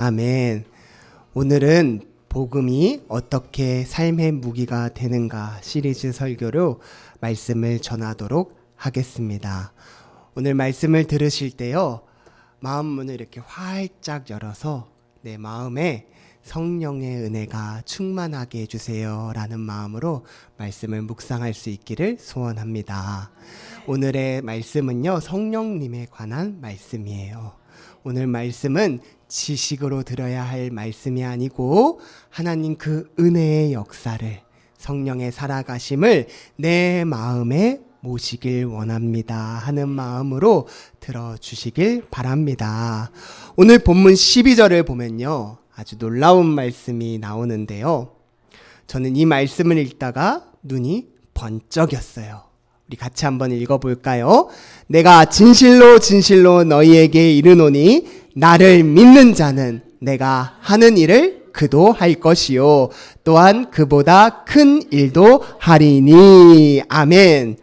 아멘. 오늘은 복음이 어떻게 삶의 무기가 되는가 시리즈 설교로 말씀을 전하도록 하겠습니다. 오늘 말씀을 들으실 때요, 마음 문을 이렇게 활짝 열어서 내 마음에 성령의 은혜가 충만하게 해주세요 라는 마음으로 말씀을 묵상할 수 있기를 소원합니다. 오늘의 말씀은요, 성령님에 관한 말씀이에요. 오늘 말씀은 지식으로 들어야 할 말씀이 아니고 하나님 그 은혜의 역사를, 성령의 살아가심을 내 마음에 모시길 원합니다 하는 마음으로 들어주시길 바랍니다. 오늘 본문 12절을 보면요, 아주 놀라운 말씀이 나오는데요, 저는 이 말씀을 읽다가 눈이 번쩍였어요. 우리 같이 한번 읽어볼까요? 내가 진실로 진실로 너희에게 이르노니 나를 믿는 자는 내가 하는 일을 그도 할 것이요 또한 그보다 큰 일도 하리니. 아멘.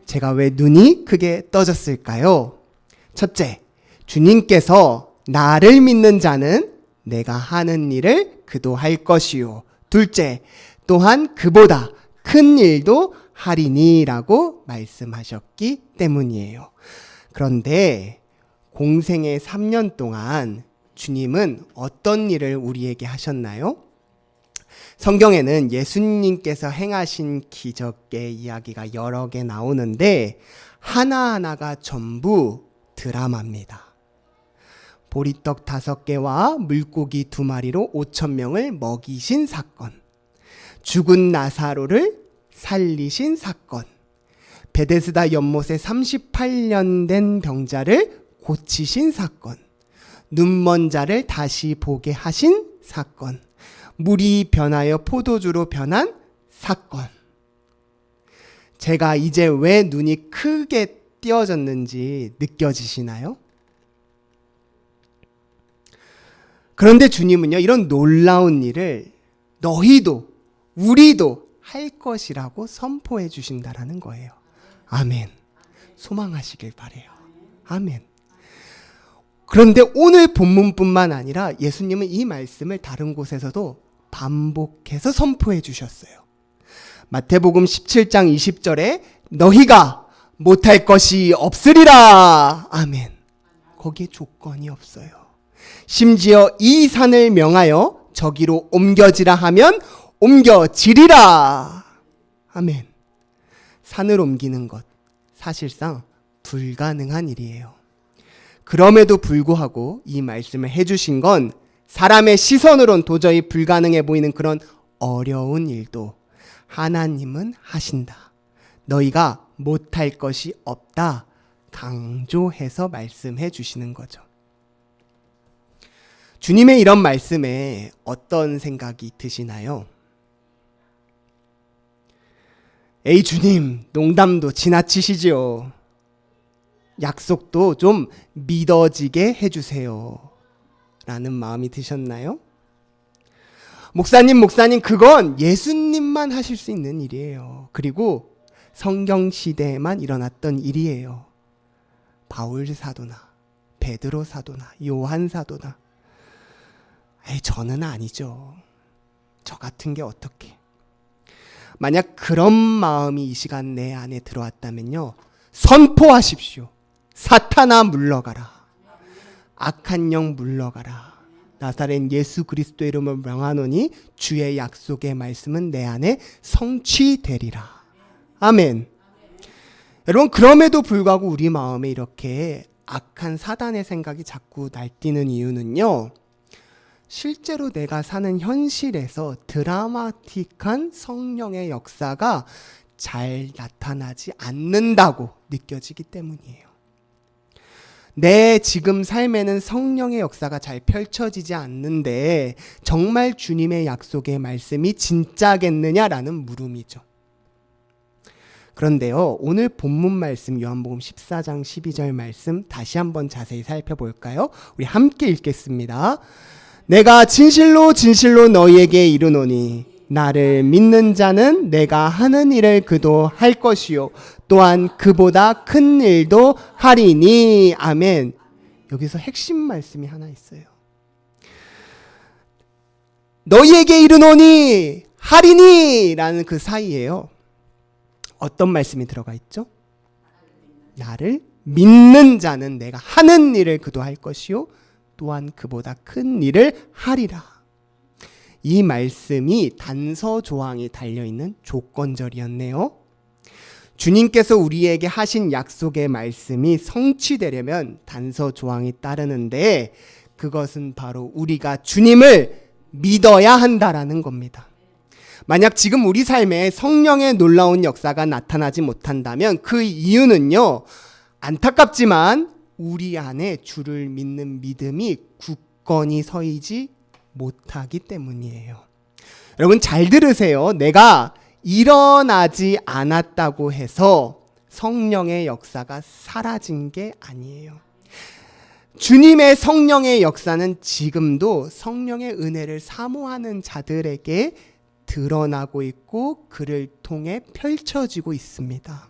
제가 왜 눈이 크게 떠졌을까요? 첫째, 주님께서 나를 믿는 자는 내가 하는 일을 그도 할 것이요. 둘째, 또한 그보다 큰 일도 하리니라고 말씀하셨기 때문이에요. 그런데 공생의 3년 동안 주님은 어떤 일을 우리에게 하셨나요? 성경에는 예수님께서 행하신 기적의 이야기가 여러 개 나오는데 하나하나가 전부 드라마입니다. 보리떡 5개와 물고기 2마리로 5,000명을 먹이신 사건, 죽은 나사로를 살리신 사건, 베데스다 연못에 38년 된 병자를 고치신 사건, 눈먼 자를 다시 보게 하신 사건, 물이 변하여 포도주로 변한 사건. 제가 이제 왜 눈이 크게 띄어졌는지 느껴지시나요? 그런데 주님은요, 이런 놀라운 일을 너희도 우리도 할 것이라고 선포해 주신다라는 거예요. 아멘. 소망하시길 바래요. 아멘. 그런데 오늘 본문뿐만 아니라 예수님은 이 말씀을 다른 곳에서도 반복해서 선포해 주셨어요. 마태복음 17장 20절에 너희가 못할 것이 없으리라. 아멘. 거기에 조건이 없어요. 심지어 이 산을 명하여 저기로 옮겨지라 하면 옮겨지리라. 아멘. 산을 옮기는 것, 사실상 불가능한 일이에요. 그럼에도 불구하고 이 말씀을 해주신 건 사람의 시선으론 도저히 불가능해 보이는 그런 어려운 일도 하나님은 하신다. 너희가 못할 것이 없다. 강조해서 말씀해 주시는 거죠. 주님의 이런 말씀에 어떤 생각이 드시나요? 에이 주님, 농담도 지나치시지요. 약속도 좀 믿어지게 해주세요 라는 마음이 드셨나요? 목사님, 그건 예수님만 하실 수 있는 일이에요. 그리고 성경시대에만 일어났던 일이에요. 바울 사도나 베드로 사도나 요한 사도나. 에이, 저는 아니죠. 저 같은 게 어떻게. 만약 그런 마음이 이 시간 내 안에 들어왔다면요, 선포하십시오. 사탄아 물러가라. 악한 영 물러가라. 나사렛 예수 그리스도 이름을 명하노니 주의 약속의 말씀은 내 안에 성취되리라. 아멘. 여러분, 그럼에도 불구하고 우리 마음에 이렇게 악한 사단의 생각이 자꾸 날뛰는 이유는요, 실제로 내가 사는 현실에서 드라마틱한 성령의 역사가 잘 나타나지 않는다고 느껴지기 때문이에요. 내 지금 삶에는 성령의 역사가 잘 펼쳐지지 않는데 정말 주님의 약속의 말씀이 진짜겠느냐라는 물음이죠. 그런데요, 오늘 본문 말씀 요한복음 14장 12절 말씀 다시 한번 자세히 살펴볼까요? 우리 함께 읽겠습니다. 내가 진실로 진실로 너희에게 이르노니 나를 믿는 자는 내가 하는 일을 그도 할 것이요 또한 그보다 큰 일도 하리니. 아멘. 여기서 핵심 말씀이 하나 있어요. 너희에게 이르노니 하리니 라는 그 사이에요. 어떤 말씀이 들어가 있죠? 나를 믿는 자는 내가 하는 일을 그도 할 것이요 또한 그보다 큰 일을 하리라. 이 말씀이 단서 조항이 달려있는 조건절이었네요. 주님께서 우리에게 하신 약속의 말씀이 성취되려면 단서 조항이 따르는데 그것은 바로 우리가 주님을 믿어야 한다라는 겁니다. 만약 지금 우리 삶에 성령의 놀라운 역사가 나타나지 못한다면 그 이유는요, 안타깝지만 우리 안에 주를 믿는 믿음이 굳건히 서이지 못하기 때문이에요. 여러분 잘 들으세요. 내가 일어나지 않았다고 해서 성령의 역사가 사라진 게 아니에요. 주님의 성령의 역사는 지금도 성령의 은혜를 사모하는 자들에게 드러나고 있고 그를 통해 펼쳐지고 있습니다.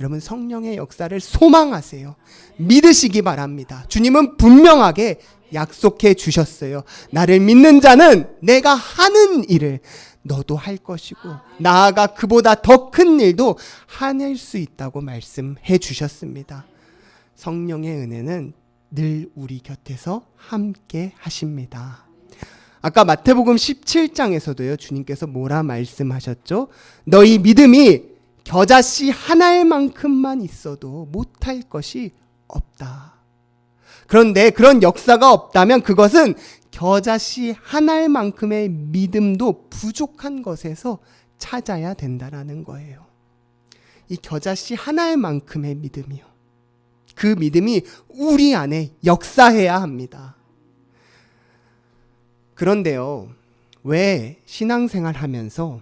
여러분 성령의 역사를 소망하세요. 믿으시기 바랍니다. 주님은 분명하게 약속해 주셨어요. 나를 믿는 자는 내가 하는 일을 너도 할 것이고 나아가 그보다 더 큰 일도 해낼 수 있다고 말씀해 주셨습니다. 성령의 은혜는 늘 우리 곁에서 함께 하십니다. 아까 마태복음 17장에서도요. 주님께서 뭐라 말씀하셨죠? 너희 믿음이 겨자씨 한 알만큼만 있어도 못할 것이 없다. 그런데 그런 역사가 없다면 그것은 겨자씨 한 알만큼의 믿음도 부족한 것에서 찾아야 된다라는 거예요. 이 겨자씨 한 알만큼의 믿음이요. 그 믿음이 우리 안에 역사해야 합니다. 그런데요, 왜 신앙생활 하면서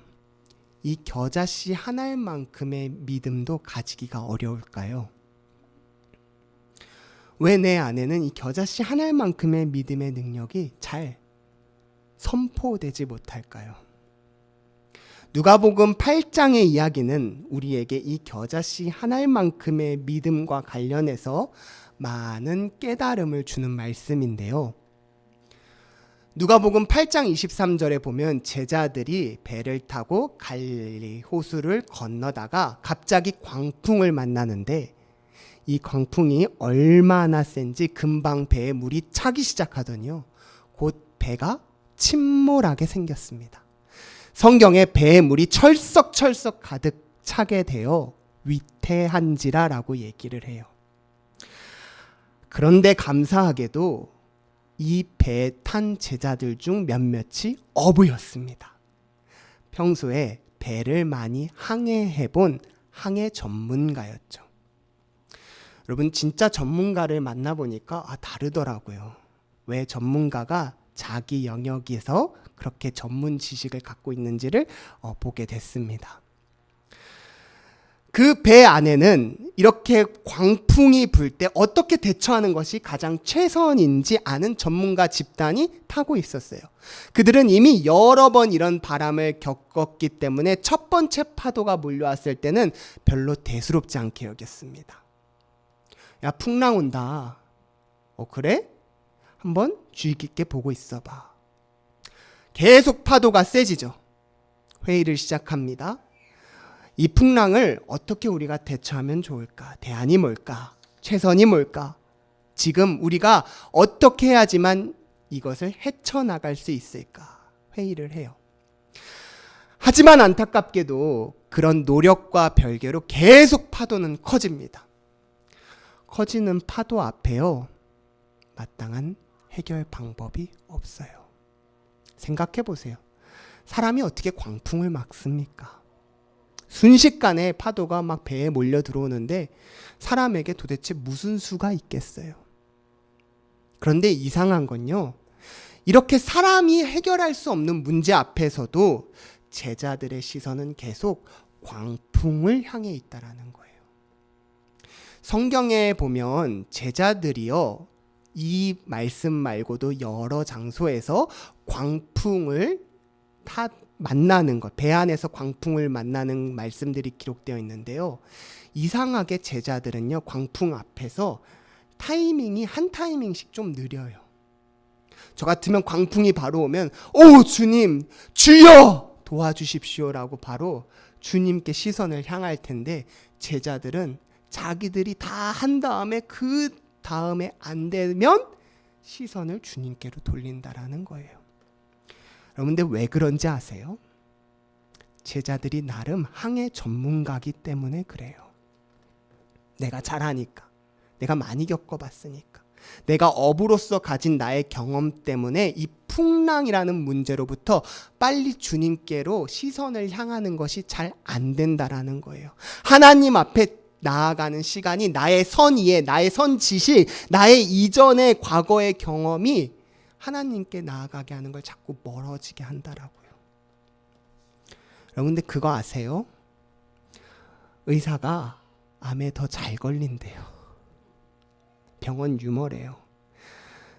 이 겨자씨 한 알만큼의 믿음도 가지기가 어려울까요? 왜 내 안에는 이 겨자씨 한 알만큼의 믿음의 능력이 잘 선포되지 못할까요? 누가복음 8장의 이야기는 우리에게 이 겨자씨 한 알만큼의 믿음과 관련해서 많은 깨달음을 주는 말씀인데요. 누가복음 8장 23절에 보면 제자들이 배를 타고 갈릴리 호수를 건너다가 갑자기 광풍을 만나는데 이 광풍이 얼마나 센지 금방 배에 물이 차기 시작하더니요. 곧 배가 침몰하게 생겼습니다. 성경에 배에 물이 철썩철썩 가득 차게 되어 위태한지라라고 얘기를 해요. 그런데 감사하게도 이 배에 탄 제자들 중 몇몇이 어부였습니다. 평소에 배를 많이 항해해본 항해 전문가였죠. 여러분 진짜 전문가를 만나보니까 다르더라고요. 왜 전문가가 자기 영역에서 그렇게 전문 지식을 갖고 있는지를 보게 됐습니다. 그 배 안에는 이렇게 광풍이 불 때 어떻게 대처하는 것이 가장 최선인지 아는 전문가 집단이 타고 있었어요. 그들은 이미 여러 번 이런 바람을 겪었기 때문에 첫 번째 파도가 몰려왔을 때는 별로 대수롭지 않게 여겼습니다. 야, 풍랑 온다. 그래? 한번 주의 깊게 보고 있어봐. 계속 파도가 세지죠. 회의를 시작합니다. 이 풍랑을 어떻게 우리가 대처하면 좋을까? 대안이 뭘까? 최선이 뭘까? 지금 우리가 어떻게 해야지만 이것을 헤쳐나갈 수 있을까? 회의를 해요. 하지만 안타깝게도 그런 노력과 별개로 계속 파도는 커집니다. 커지는 파도 앞에요. 마땅한 해결 방법이 없어요. 생각해 보세요. 사람이 어떻게 광풍을 막습니까? 순식간에 파도가 막 배에 몰려 들어오는데 사람에게 도대체 무슨 수가 있겠어요? 그런데 이상한 건요. 이렇게 사람이 해결할 수 없는 문제 앞에서도 제자들의 시선은 계속 광풍을 향해 있다라는 거예요. 성경에 보면 제자들이요. 이 말씀 말고도 여러 장소에서 광풍을 만나는 것, 배 안에서 광풍을 만나는 말씀들이 기록되어 있는데요. 이상하게 제자들은요, 광풍 앞에서 타이밍이 한 타이밍씩 좀 느려요. 저 같으면 광풍이 바로 오면 오 주님 주여 도와주십시오라고 바로 주님께 시선을 향할 텐데, 제자들은 자기들이 다 한 다음에 그 다음에 안 되면 시선을 주님께로 돌린다라는 거예요. 여러분들 왜 그런지 아세요? 제자들이 나름 항해 전문가기 때문에 그래요. 내가 잘하니까, 내가 많이 겪어봤으니까, 내가 어부로서 가진 나의 경험 때문에 이 풍랑이라는 문제로부터 빨리 주님께로 시선을 향하는 것이 잘 안 된다라는 거예요. 하나님 앞에 나아가는 시간이 나의 선의에, 나의 선지식, 나의 이전의 과거의 경험이 하나님께 나아가게 하는 걸 자꾸 멀어지게 한다라고요. 여러분들 그거 아세요? 의사가 암에 더 잘 걸린대요. 병원 유머래요.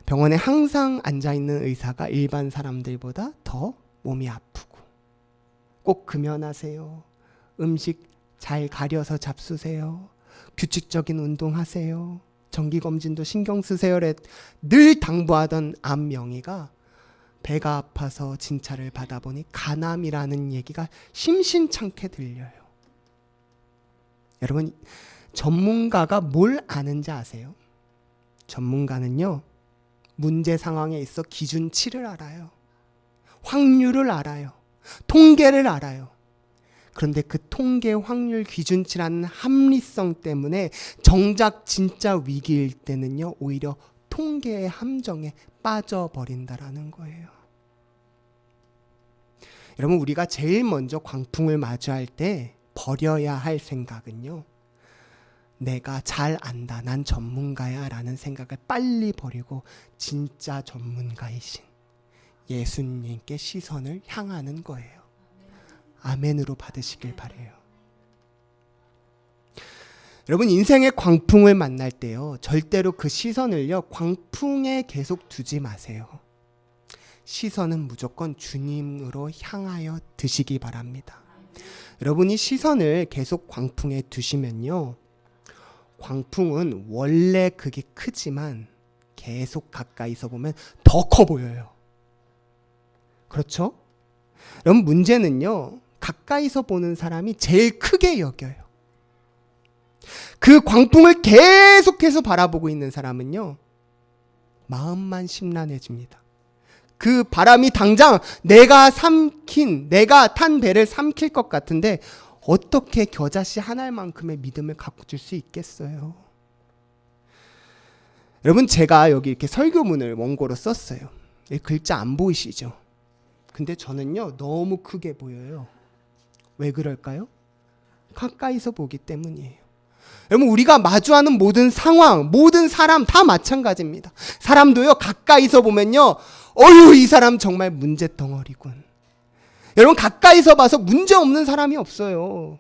병원에 항상 앉아있는 의사가 일반 사람들보다 더 몸이 아프고, 꼭 금연하세요. 음식 잘 가려서 잡수세요. 규칙적인 운동하세요. 정기검진도 신경 쓰세요. 늘 당부하던 암 명의가 배가 아파서 진찰을 받아보니 간암이라는 얘기가 심심찮게 들려요. 여러분, 전문가가 뭘 아는지 아세요? 전문가는요, 문제 상황에 있어 기준치를 알아요. 확률을 알아요. 통계를 알아요. 그런데 그 통계, 확률, 기준치라는 합리성 때문에 정작 진짜 위기일 때는요, 오히려 통계의 함정에 빠져버린다라는 거예요. 여러분, 우리가 제일 먼저 광풍을 마주할 때 버려야 할 생각은요, 내가 잘 안다, 난 전문가야 라는 생각을 빨리 버리고 진짜 전문가이신 예수님께 시선을 향하는 거예요. 아멘으로 받으시길 바라요. 여러분, 인생의 광풍을 만날 때요, 절대로 그 시선을요, 광풍에 계속 두지 마세요. 시선은 무조건 주님으로 향하여 드시기 바랍니다. 여러분이 시선을 계속 광풍에 두시면요, 광풍은 원래 그게 크지만 계속 가까이서 보면 더 커 보여요. 그렇죠? 여러분, 문제는요, 가까이서 보는 사람이 제일 크게 여겨요. 그 광풍을 계속해서 바라보고 있는 사람은요, 마음만 심란해집니다. 그 바람이 당장 내가 탄 배를 삼킬 것 같은데 어떻게 겨자씨 한 알만큼의 믿음을 가질 수 있겠어요? 여러분, 제가 여기 이렇게 설교문을 원고로 썼어요. 이 글자 안 보이시죠? 근데 저는요, 너무 크게 보여요. 왜 그럴까요? 가까이서 보기 때문이에요. 여러분, 우리가 마주하는 모든 상황, 모든 사람 다 마찬가지입니다. 사람도요, 가까이서 보면요, 어휴, 이 사람 정말 문제덩어리군. 여러분, 가까이서 봐서 문제 없는 사람이 없어요.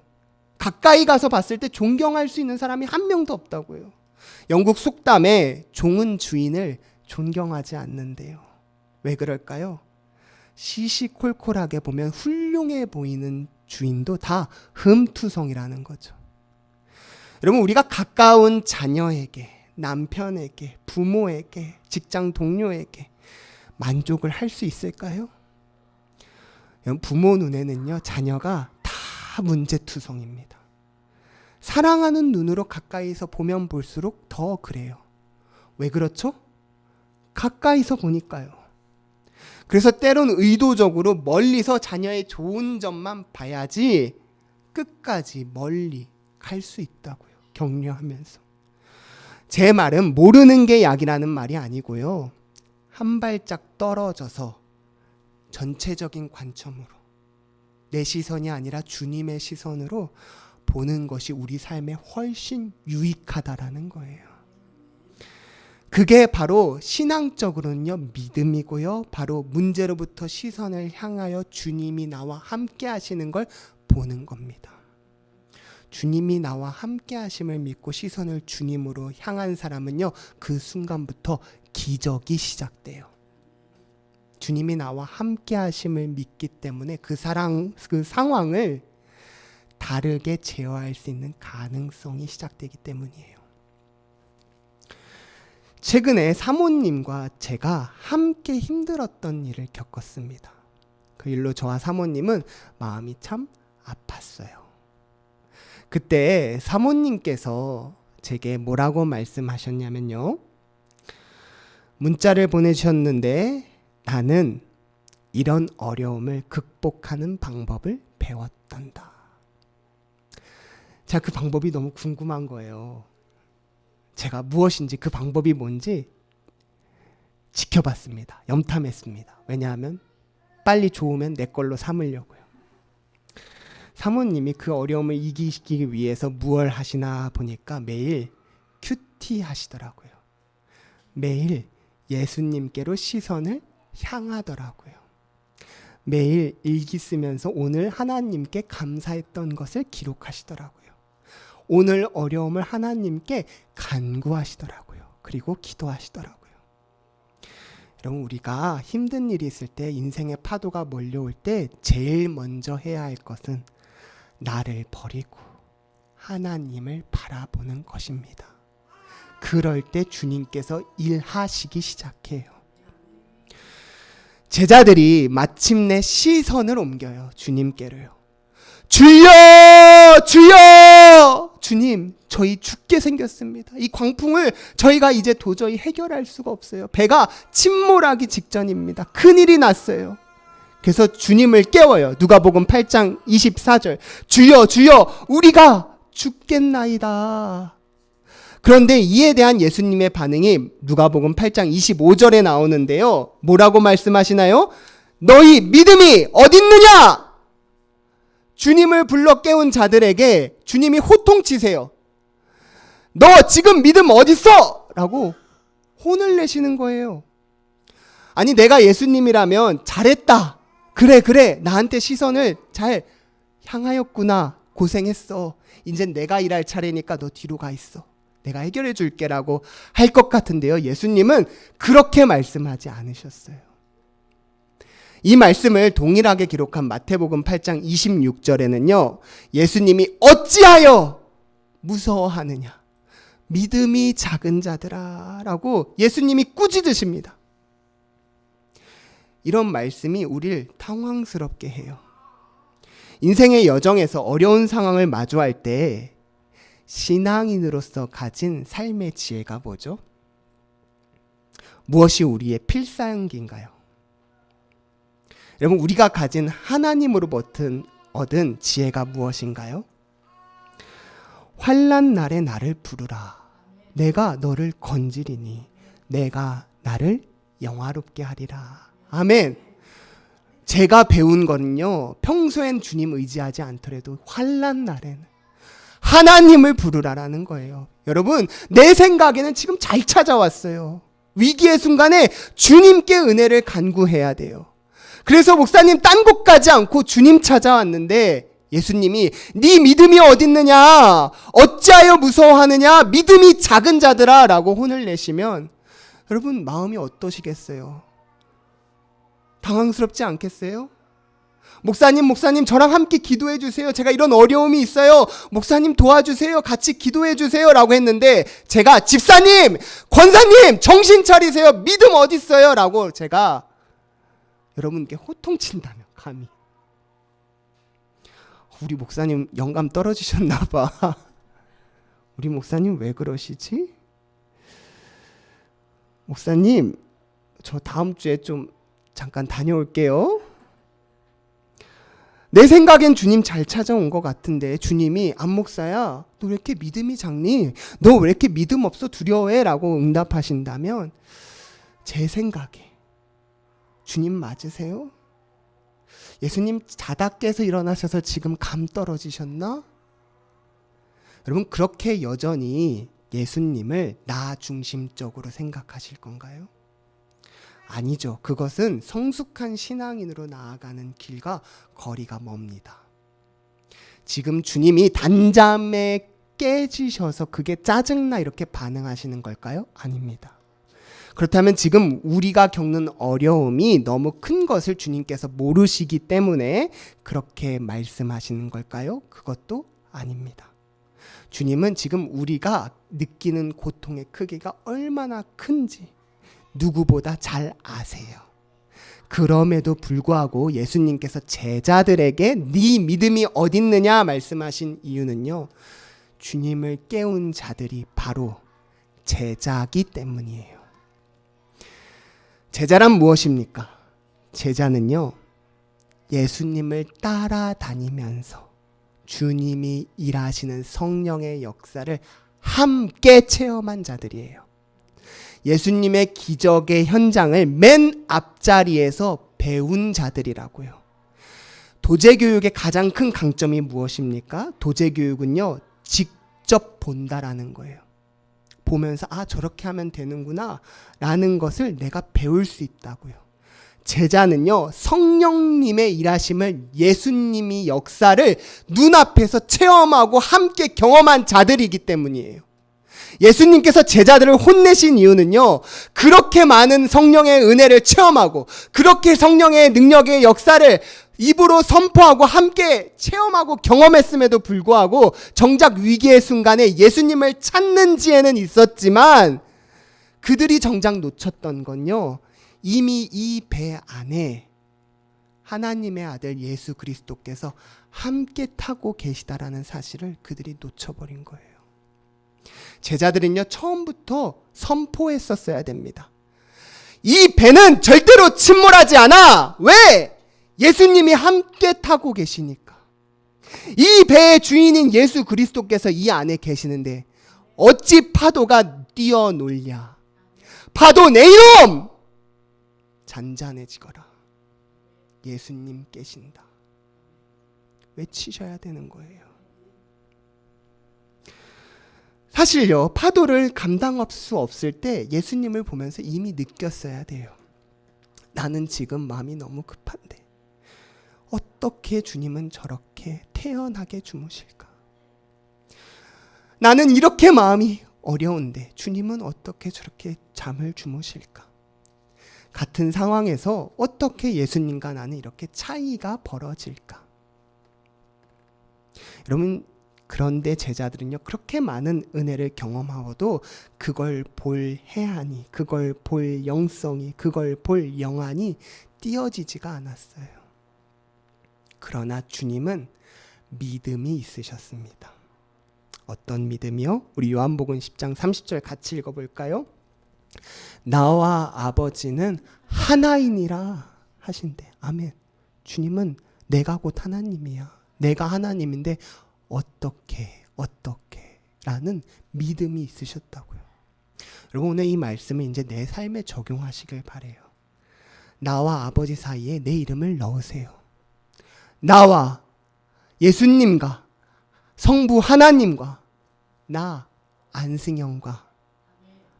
가까이 가서 봤을 때 존경할 수 있는 사람이 한 명도 없다고요. 영국 속담에 종은 주인을 존경하지 않는데요. 왜 그럴까요? 시시콜콜하게 보면 훌륭해 보이는 주인도 다 흠투성이라는 거죠. 여러분, 우리가 가까운 자녀에게, 남편에게, 부모에게, 직장 동료에게 만족을 할 수 있을까요? 부모 눈에는요, 자녀가 다 문제투성입니다. 사랑하는 눈으로 가까이서 보면 볼수록 더 그래요. 왜 그렇죠? 가까이서 보니까요. 그래서 때론 의도적으로 멀리서 자녀의 좋은 점만 봐야지 끝까지 멀리 갈 수 있다고요. 격려하면서. 제 말은 모르는 게 약이라는 말이 아니고요, 한 발짝 떨어져서 전체적인 관점으로, 내 시선이 아니라 주님의 시선으로 보는 것이 우리 삶에 훨씬 유익하다라는 거예요. 그게 바로 신앙적으로는요, 믿음이고요, 바로 문제로부터 시선을 향하여 주님이 나와 함께 하시는 걸 보는 겁니다. 주님이 나와 함께 하심을 믿고 시선을 주님으로 향한 사람은요, 그 순간부터 기적이 시작돼요. 주님이 나와 함께 하심을 믿기 때문에 그 상황을 다르게 제어할 수 있는 가능성이 시작되기 때문이에요. 최근에 사모님과 제가 함께 힘들었던 일을 겪었습니다. 그 일로 저와 사모님은 마음이 참 아팠어요. 그때 사모님께서 제게 뭐라고 말씀하셨냐면요. 문자를 보내주셨는데 나는 이런 어려움을 극복하는 방법을 배웠단다. 제가 그 방법이 너무 궁금한 거예요. 제가 무엇인지 그 방법이 뭔지 지켜봤습니다. 염탐했습니다. 왜냐하면 빨리 좋으면 내 걸로 삼으려고요. 사모님이 그 어려움을 이기시키기 위해서 무얼 하시나 보니까 매일 큐티 하시더라고요. 매일 예수님께로 시선을 향하더라고요. 매일 일기 쓰면서 오늘 하나님께 감사했던 것을 기록하시더라고요. 오늘 어려움을 하나님께 간구하시더라고요. 그리고 기도하시더라고요. 여러분, 우리가 힘든 일이 있을 때, 인생의 파도가 몰려올 때 제일 먼저 해야 할 것은 나를 버리고 하나님을 바라보는 것입니다. 그럴 때 주님께서 일하시기 시작해요. 제자들이 마침내 시선을 옮겨요. 주님께로요. 주여! 주여! 주님, 저희 죽게 생겼습니다. 이 광풍을 저희가 이제 도저히 해결할 수가 없어요. 배가 침몰하기 직전입니다. 큰일이 났어요. 그래서 주님을 깨워요. 누가복음 8장 24절. 주여, 주여, 우리가 죽겠나이다. 그런데 이에 대한 예수님의 반응이 누가복음 8장 25절에 나오는데요. 뭐라고 말씀하시나요? 너희 믿음이 어딨느냐? 주님을 불러 깨운 자들에게 주님이 호통치세요. 너 지금 믿음 어딨어? 라고 혼을 내시는 거예요. 아니, 내가 예수님이라면 잘했다. 그래, 나한테 시선을 잘 향하였구나. 고생했어. 이젠 내가 일할 차례니까 너 뒤로 가 있어. 내가 해결해 줄게라고 할 것 같은데요. 예수님은 그렇게 말씀하지 않으셨어요. 이 말씀을 동일하게 기록한 마태복음 8장 26절에는요. 예수님이 어찌하여 무서워하느냐. 믿음이 작은 자들아 라고 예수님이 꾸짖으십니다. 이런 말씀이 우리를 당황스럽게 해요. 인생의 여정에서 어려운 상황을 마주할 때 신앙인으로서 가진 삶의 지혜가 뭐죠? 무엇이 우리의 필살기인가요? 여러분, 우리가 가진 하나님으로부터 얻은 지혜가 무엇인가요? 환난 날에 나를 부르라. 내가 너를 건지리니 내가 나를 영화롭게 하리라. 아멘. 제가 배운 거는요, 평소엔 주님 의지하지 않더라도 환난 날에는 하나님을 부르라라는 거예요. 여러분, 내 생각에는 지금 잘 찾아왔어요. 위기의 순간에 주님께 은혜를 간구해야 돼요. 그래서 목사님 딴 곳 가지 않고 주님 찾아왔는데 예수님이 네 믿음이 어딨느냐? 어찌하여 무서워하느냐? 믿음이 작은 자들아 라고 혼을 내시면 여러분 마음이 어떠시겠어요? 당황스럽지 않겠어요? 목사님 저랑 함께 기도해 주세요. 제가 이런 어려움이 있어요. 목사님 도와주세요. 같이 기도해 주세요. 라고 했는데 제가 집사님, 권사님 정신 차리세요. 믿음 어디 있어요? 라고 제가 여러분께 호통친다면 감히. 우리 목사님 영감 떨어지셨나 봐. 우리 목사님 왜 그러시지? 목사님 저 다음 주에 좀 잠깐 다녀올게요. 내 생각엔 주님 잘 찾아온 것 같은데 주님이 안 목사야 너 왜 이렇게 믿음이 작니? 너 왜 이렇게 믿음 없어 두려워해? 라고 응답하신다면 제 생각에 주님 맞으세요? 예수님 자다 깨서 일어나셔서 지금 감 떨어지셨나? 여러분 그렇게 여전히 예수님을 나 중심적으로 생각하실 건가요? 아니죠. 그것은 성숙한 신앙인으로 나아가는 길과 거리가 멉니다. 지금 주님이 단잠에 깨지셔서 그게 짜증나 이렇게 반응하시는 걸까요? 아닙니다. 그렇다면 지금 우리가 겪는 어려움이 너무 큰 것을 주님께서 모르시기 때문에 그렇게 말씀하시는 걸까요? 그것도 아닙니다. 주님은 지금 우리가 느끼는 고통의 크기가 얼마나 큰지 누구보다 잘 아세요. 그럼에도 불구하고 예수님께서 제자들에게 네 믿음이 어딨느냐 말씀하신 이유는요, 주님을 깨운 자들이 바로 제자기 때문이에요. 제자란 무엇입니까? 제자는요, 예수님을 따라다니면서 주님이 일하시는 성령의 역사를 함께 체험한 자들이에요. 예수님의 기적의 현장을 맨 앞자리에서 배운 자들이라고요. 도제교육의 가장 큰 강점이 무엇입니까? 도제교육은요, 직접 본다라는 거예요. 보면서 저렇게 하면 되는구나 라는 것을 내가 배울 수 있다고요. 제자는요, 성령님의 일하심을, 예수님이 역사를 눈앞에서 체험하고 함께 경험한 자들이기 때문이에요. 예수님께서 제자들을 혼내신 이유는요, 그렇게 많은 성령의 은혜를 체험하고 그렇게 성령의 능력의 역사를 입으로 선포하고 함께 체험하고 경험했음에도 불구하고 정작 위기의 순간에 예수님을 찾는 지혜는 있었지만 그들이 정작 놓쳤던 건요, 이미 이 배 안에 하나님의 아들 예수 그리스도께서 함께 타고 계시다라는 사실을 그들이 놓쳐버린 거예요. 제자들은요, 처음부터 선포했었어야 됩니다. 이 배는 절대로 침몰하지 않아. 왜? 예수님이 함께 타고 계시니까. 이 배의 주인인 예수 그리스도께서 이 안에 계시는데 어찌 파도가 뛰어놀랴. 파도 내 이놈! 잔잔해지거라. 예수님 계신다. 외치셔야 되는 거예요. 사실요, 파도를 감당할 수 없을 때 예수님을 보면서 이미 느꼈어야 돼요. 나는 지금 마음이 너무 급한데 어떻게 주님은 저렇게 태연하게 주무실까? 나는 이렇게 마음이 어려운데 주님은 어떻게 저렇게 잠을 주무실까? 같은 상황에서 어떻게 예수님과 나는 이렇게 차이가 벌어질까? 여러분, 그런데 제자들은요, 그렇게 많은 은혜를 경험하고도 그걸 볼 해안이, 그걸 볼 영성이, 그걸 볼 영안이 띄어지지가 않았어요. 그러나 주님은 믿음이 있으셨습니다. 어떤 믿음이요? 우리 요한복음 10장 30절 같이 읽어볼까요? 나와 아버지는 하나이니라 하신대. 아멘. 주님은 내가 곧 하나님이야. 내가 하나님인데 어떻게 라는 믿음이 있으셨다고요. 여러분, 오늘 이 말씀을 이제 내 삶에 적용하시길 바래요. 나와 아버지 사이에 내 이름을 넣으세요. 나와 예수님과 성부 하나님과 나 안승영과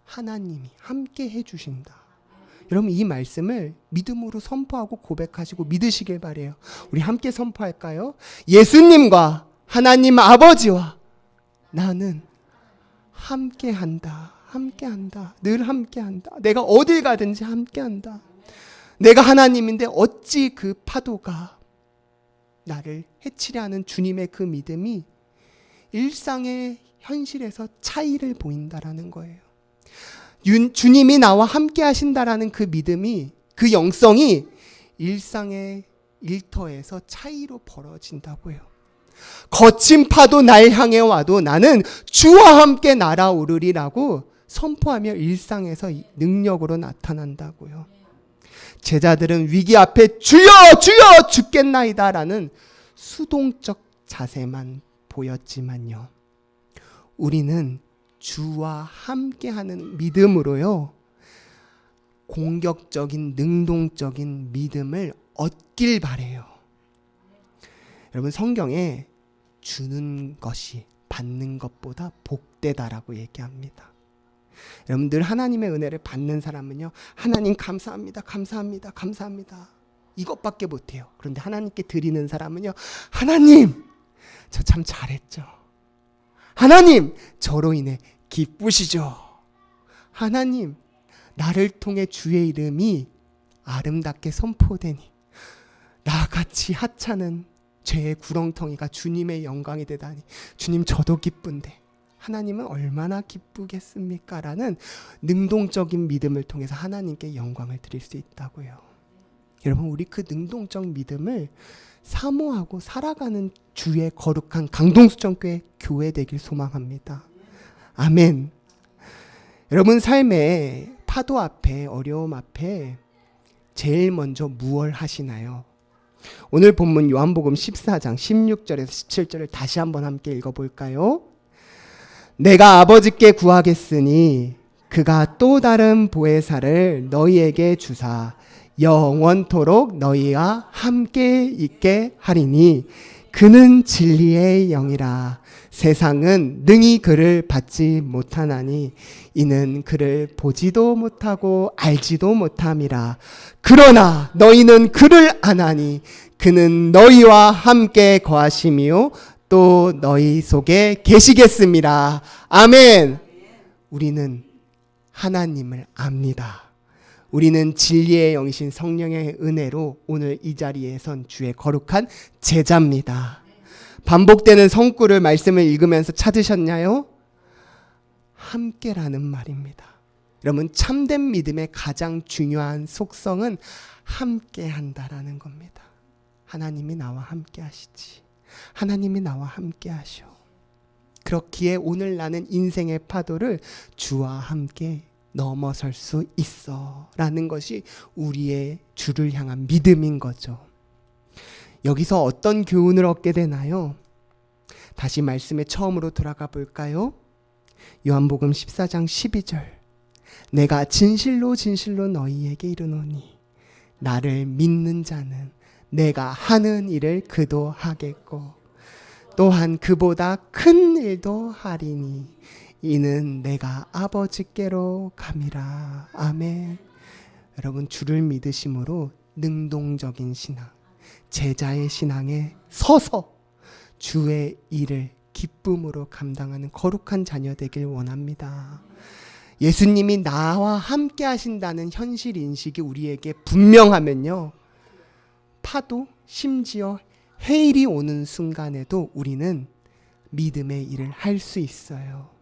하나님이 함께 해주신다. 여러분, 이 말씀을 믿음으로 선포하고 고백하시고 믿으시길 바래요. 우리 함께 선포할까요? 예수님과 하나님 아버지와 나는 함께한다. 함께한다. 늘 함께한다. 내가 어딜 가든지 함께한다. 내가 하나님인데 어찌 그 파도가 나를 해치려 하는 주님의 그 믿음이 일상의 현실에서 차이를 보인다라는 거예요. 주님이 나와 함께 하신다라는 그 믿음이, 그 영성이 일상의 일터에서 차이로 벌어진다고요. 거친 파도 날 향해 와도 나는 주와 함께 날아오르리라고 선포하며 일상에서 능력으로 나타난다고요. 제자들은 위기 앞에 주여 주여 죽겠나이다 라는 수동적 자세만 보였지만요, 우리는 주와 함께하는 믿음으로요, 공격적인 능동적인 믿음을 얻길 바래요. 여러분, 성경에 주는 것이 받는 것보다 복되다라고 얘기합니다. 여러분들, 하나님의 은혜를 받는 사람은요, 하나님 감사합니다, 감사합니다, 감사합니다, 이것밖에 못해요. 그런데 하나님께 드리는 사람은요, 하나님 저 참 잘했죠. 하나님 저로 인해 기쁘시죠. 하나님 나를 통해 주의 이름이 아름답게 선포되니 나같이 하찮은 죄의 구렁텅이가 주님의 영광이 되다니 주님 저도 기쁜데 하나님은 얼마나 기쁘겠습니까? 라는 능동적인 믿음을 통해서 하나님께 영광을 드릴 수 있다고요. 여러분, 우리 그 능동적 믿음을 사모하고 살아가는 주의 거룩한 강동수정교회 교회 되길 소망합니다. 아멘. 여러분 삶의 파도 앞에, 어려움 앞에 제일 먼저 무엇을 하시나요? 오늘 본문 요한복음 14장 16절에서 17절을 다시 한번 함께 읽어볼까요? 내가 아버지께 구하겠으니 그가 또 다른 보혜사를 너희에게 주사 영원토록 너희와 함께 있게 하리니 그는 진리의 영이라. 세상은 능히 그를 받지 못하나니 이는 그를 보지도 못하고 알지도 못함이라. 그러나 너희는 그를 아나니 그는 너희와 함께 거하시며 또 너희 속에 계시겠습니다. 아멘. 우리는 하나님을 압니다. 우리는 진리의 영이신 성령의 은혜로 오늘 이 자리에 선 주의 거룩한 제자입니다. 반복되는 성구를 말씀을 읽으면서 찾으셨나요? 함께라는 말입니다. 여러분, 참된 믿음의 가장 중요한 속성은 함께한다라는 겁니다. 하나님이 나와 함께 하시지. 하나님이 나와 함께 하셔. 그렇기에 오늘 나는 인생의 파도를 주와 함께 넘어설 수 있어 라는 것이 우리의 주를 향한 믿음인 거죠. 여기서 어떤 교훈을 얻게 되나요? 다시 말씀에 처음으로 돌아가 볼까요? 요한복음 14장 12절. 내가 진실로 진실로 너희에게 이르노니 나를 믿는 자는 내가 하는 일을 그도 하겠고 또한 그보다 큰 일도 하리니 이는 내가 아버지께로 감이라. 아멘. 여러분, 주를 믿으심으로 능동적인 신앙, 제자의 신앙에 서서 주의 일을 기쁨으로 감당하는 거룩한 자녀 되길 원합니다. 예수님이 나와 함께 하신다는 현실 인식이 우리에게 분명하면요, 파도, 심지어 해일이 오는 순간에도 우리는 믿음의 일을 할 수 있어요.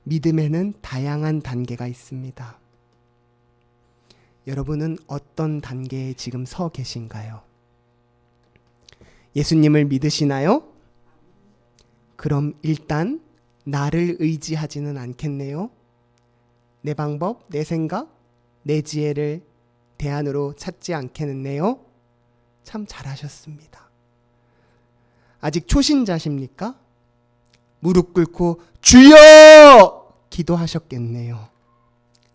믿음에는 다양한 단계가 있습니다. 여러분은 어떤 단계에 지금 서 계신가요? 예수님을 믿으시나요? 그럼 일단 나를 의지하지는 않겠네요. 내 방법, 내 생각, 내 지혜를 대안으로 찾지 않겠네요. 참 잘하셨습니다. 아직 초신자십니까? 무릎 꿇고 주여! 기도하셨겠네요.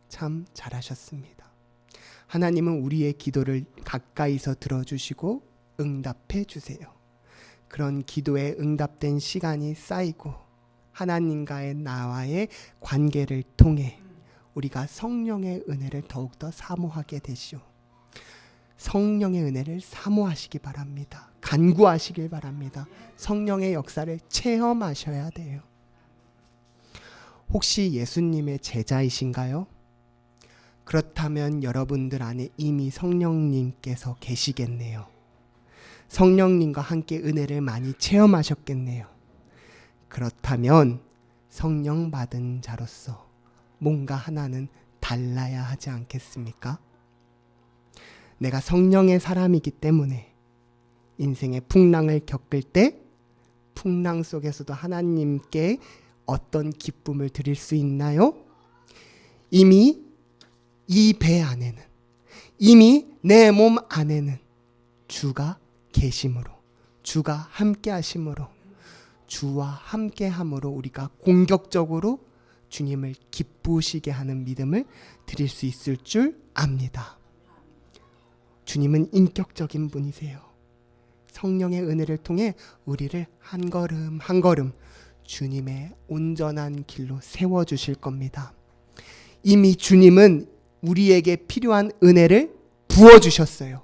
참 잘하셨습니다. 하나님은 우리의 기도를 가까이서 들어주시고 응답해 주세요. 그런 기도에 응답된 시간이 쌓이고 하나님과의 나와의 관계를 통해 우리가 성령의 은혜를 더욱더 사모하게 되시오. 성령의 은혜를 사모하시기 바랍니다. 간구하시길 바랍니다. 성령의 역사를 체험하셔야 돼요. 혹시 예수님의 제자이신가요? 그렇다면 여러분들 안에 이미 성령님께서 계시겠네요. 성령님과 함께 은혜를 많이 체험하셨겠네요. 그렇다면 성령 받은 자로서 뭔가 하나는 달라야 하지 않겠습니까? 내가 성령의 사람이기 때문에 인생의 풍랑을 겪을 때 풍랑 속에서도 하나님께 어떤 기쁨을 드릴 수 있나요? 이미 이 배 안에는, 이미 내 몸 안에는 주가 계심으로, 주가 함께 하심으로, 주와 함께 함으로 우리가 공격적으로 주님을 기쁘시게 하는 믿음을 드릴 수 있을 줄 압니다. 주님은 인격적인 분이세요. 성령의 은혜를 통해 우리를 한 걸음 한 걸음 주님의 온전한 길로 세워주실 겁니다. 이미 주님은 우리에게 필요한 은혜를 부어주셨어요.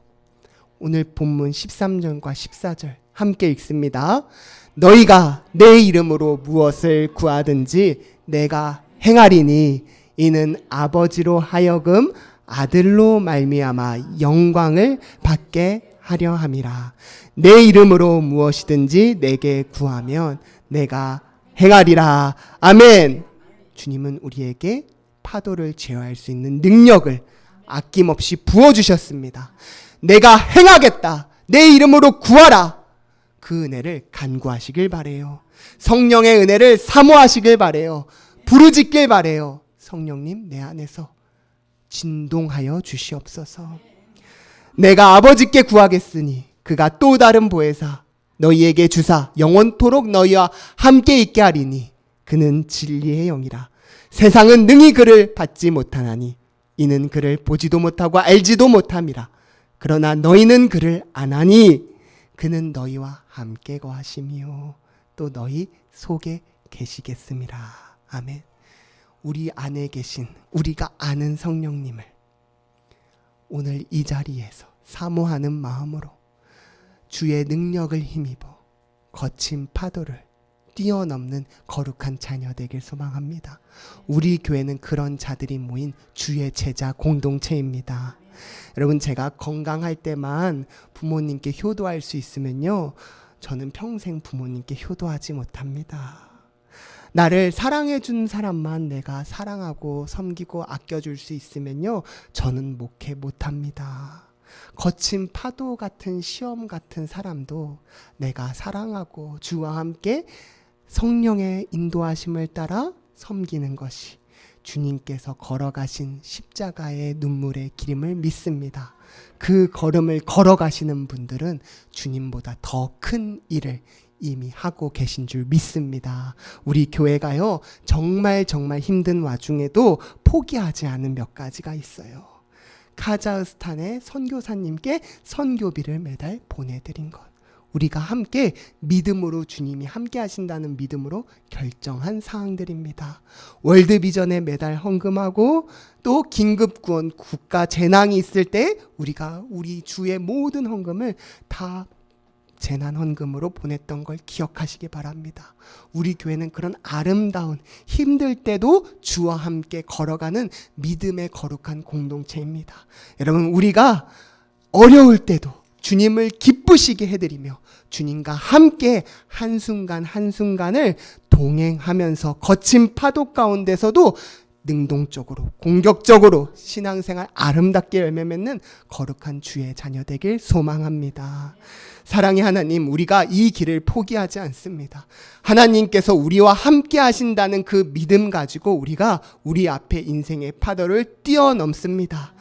오늘 본문 13절과 14절 함께 읽습니다. 너희가 내 이름으로 무엇을 구하든지 내가 행하리니 이는 아버지로 하여금 아들로 말미암아 영광을 받게 하려 함이라. 내 이름으로 무엇이든지 내게 구하면 내가 행하리라. 아멘. 주님은 우리에게 파도를 제어할 수 있는 능력을 아낌없이 부어주셨습니다. 내가 행하겠다. 내 이름으로 구하라. 그 은혜를 간구하시길 바래요. 성령의 은혜를 사모하시길 바래요. 부르짖길 바래요. 성령님 내 안에서 진동하여 주시옵소서. 내가 아버지께 구하겠으니 그가 또 다른 보혜사 너희에게 주사 영원토록 너희와 함께 있게 하리니 그는 진리의 영이라. 세상은 능히 그를 받지 못하나니 이는 그를 보지도 못하고 알지도 못함이라. 그러나 너희는 그를 아나니 그는 너희와 함께 거하시며 또 너희 속에 계시겠음이라. 아멘. 우리 안에 계신 우리가 아는 성령님을 오늘 이 자리에서 사모하는 마음으로 주의 능력을 힘입어 거친 파도를 뛰어넘는 거룩한 자녀 되길 소망합니다. 우리 교회는 그런 자들이 모인 주의 제자 공동체입니다. 여러분, 제가 건강할 때만 부모님께 효도할 수 있으면요, 저는 평생 부모님께 효도하지 못합니다. 나를 사랑해 준 사람만 내가 사랑하고 섬기고 아껴줄 수 있으면요, 저는 목회 못합니다. 거친 파도 같은 시험 같은 사람도 내가 사랑하고 주와 함께 성령의 인도하심을 따라 섬기는 것이 주님께서 걸어가신 십자가의 눈물의 길임을 믿습니다. 그 걸음을 걸어가시는 분들은 주님보다 더 큰 일을 이미 하고 계신 줄 믿습니다. 우리 교회가요, 정말 힘든 와중에도 포기하지 않은 몇 가지가 있어요. 카자흐스탄의 선교사님께 선교비를 매달 보내드린 것. 우리가 함께 믿음으로 주님이 함께 하신다는 믿음으로 결정한 사항들입니다. 월드비전에 매달 헌금하고 또 긴급구원 국가 재난이 있을 때 우리가 우리 주의 모든 헌금을 다 재난 헌금으로 보냈던 걸 기억하시기 바랍니다. 우리 교회는 그런 아름다운 힘들 때도 주와 함께 걸어가는 믿음의 거룩한 공동체입니다. 여러분, 우리가 어려울 때도 주님을 기쁘시게 해드리며 주님과 함께 한순간 한순간을 동행하면서 거친 파도 가운데서도 능동적으로 공격적으로 신앙생활 아름답게 열매 맺는 거룩한 주의 자녀 되길 소망합니다. 사랑의 하나님, 우리가 이 길을 포기하지 않습니다. 하나님께서 우리와 함께 하신다는 그 믿음 가지고 우리가 우리 앞에 인생의 파도를 뛰어넘습니다.